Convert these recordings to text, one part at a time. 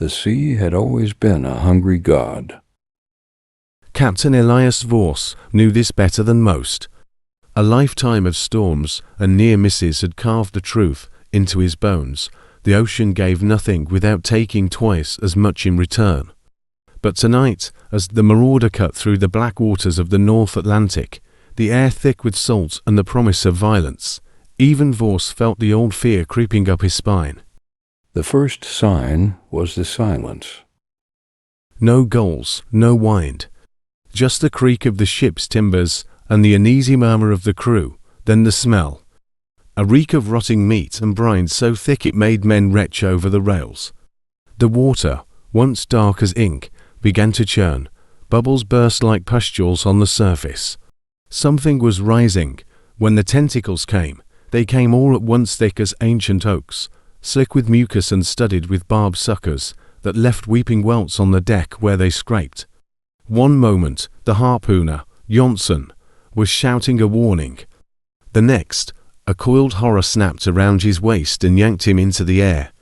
The sea had always been a hungry god. Captain Elias Voss knew this better than most. A lifetime of storms and near misses had carved the truth into his bones. The ocean gave nothing without taking twice as much in return. But tonight, as the marauder cut through the black waters of the North Atlantic, the air thick with salt and the promise of violence, even Voss felt the old fear creeping up his spine. The first sign was the silence. No gulls, no wind. Just the creak of the ship's timbers and the uneasy murmur of the crew, then the smell. A reek of rotting meat and brine so thick it made men retch over the rails. The water, once dark as ink, began to churn. Bubbles burst like pustules on the surface. Something was rising. When the tentacles came, they came all at once thick as ancient oaks, slick with mucus and studded with barbed suckers that left weeping welts on the deck where they scraped. One moment, the harpooner, Jonsson, was shouting a warning. The next, a coiled horror snapped around his waist and yanked him into the air.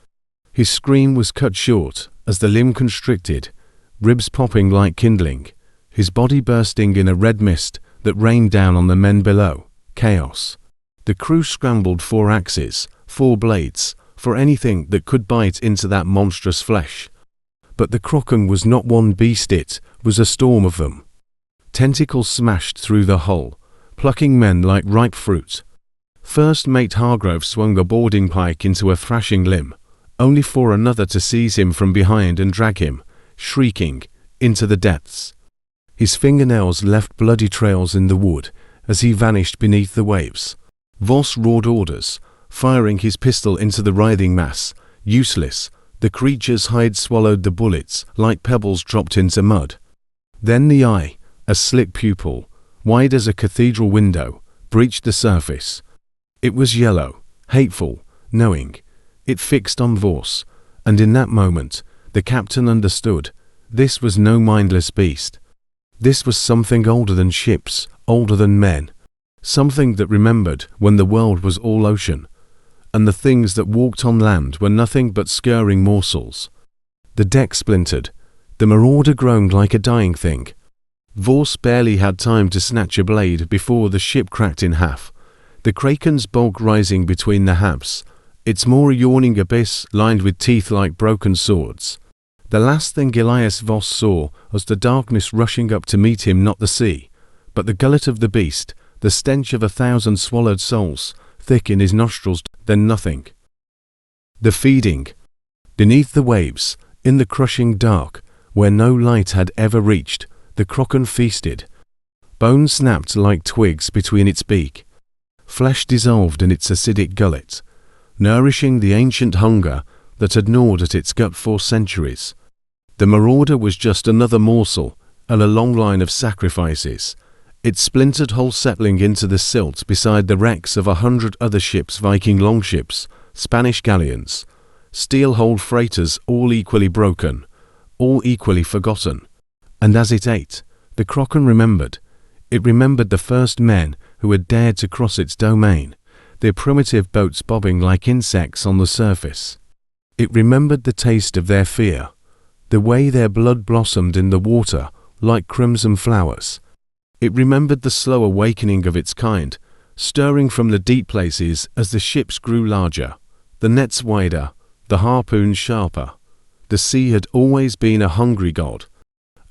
His scream was cut short as the limb constricted, ribs popping like kindling, his body bursting in a red mist that rained down on the men below. Chaos. The crew scrambled for axes, for blades, for anything that could bite into that monstrous flesh. But the Kraken was not one beast, it was a storm of them. Tentacles smashed through the hull, plucking men like ripe fruit. First Mate Hargrove swung a boarding pike into a thrashing limb, only for another to seize him from behind and drag him, shrieking, into the depths. His fingernails left bloody trails in the wood as he vanished beneath the waves. Voss roared orders, firing his pistol into the writhing mass. Useless. The creature's hide swallowed the bullets like pebbles dropped into mud. Then the eye, a slit pupil, wide as a cathedral window, breached the surface. It was yellow, hateful, knowing. It fixed on Voss, and in that moment, the captain understood. This was no mindless beast. This was something older than ships, older than men. Something that remembered when the world was all ocean, and the things that walked on land were nothing but scurrying morsels. The deck splintered. The marauder groaned like a dying thing. Voss barely had time to snatch a blade before the ship cracked in half. The Kraken's bulk rising between the halves, its maw a yawning abyss lined with teeth like broken swords. The last thing Elias Voss saw was the darkness rushing up to meet him, not the sea, but the gullet of the beast, the stench of 1,000 swallowed souls, thick in his nostrils, then nothing. The feeding. Beneath the waves, in the crushing dark, where no light had ever reached, the Kraken feasted. Bones snapped like twigs between its beak. Flesh dissolved in its acidic gullet, nourishing the ancient hunger that had gnawed at its gut for centuries. The marauder was just another morsel, and a long line of sacrifices, its splintered hull settling into the silt beside the wrecks of 100 other ships, Viking longships, Spanish galleons, steel-hulled freighters, all equally broken, all equally forgotten. And as it ate, the Kraken remembered. It remembered the first men who had dared to cross its domain, their primitive boats bobbing like insects on the surface. It remembered the taste of their fear, the way their blood blossomed in the water like crimson flowers. It remembered the slow awakening of its kind, stirring from the deep places as the ships grew larger, the nets wider, the harpoons sharper. The sea had always been a hungry god,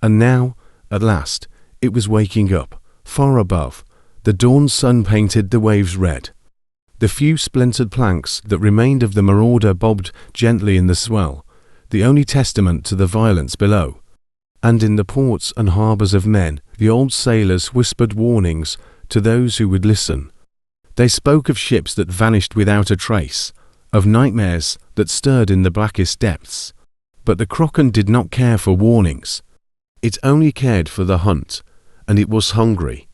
and now, at last, it was waking up, far above. The dawn sun painted the waves red. The few splintered planks that remained of the marauder bobbed gently in the swell, the only testament to the violence below. And in the ports and harbours of men, the old sailors whispered warnings to those who would listen. They spoke of ships that vanished without a trace, of nightmares that stirred in the blackest depths. But the Kraken did not care for warnings. It only cared for the hunt, and it was hungry.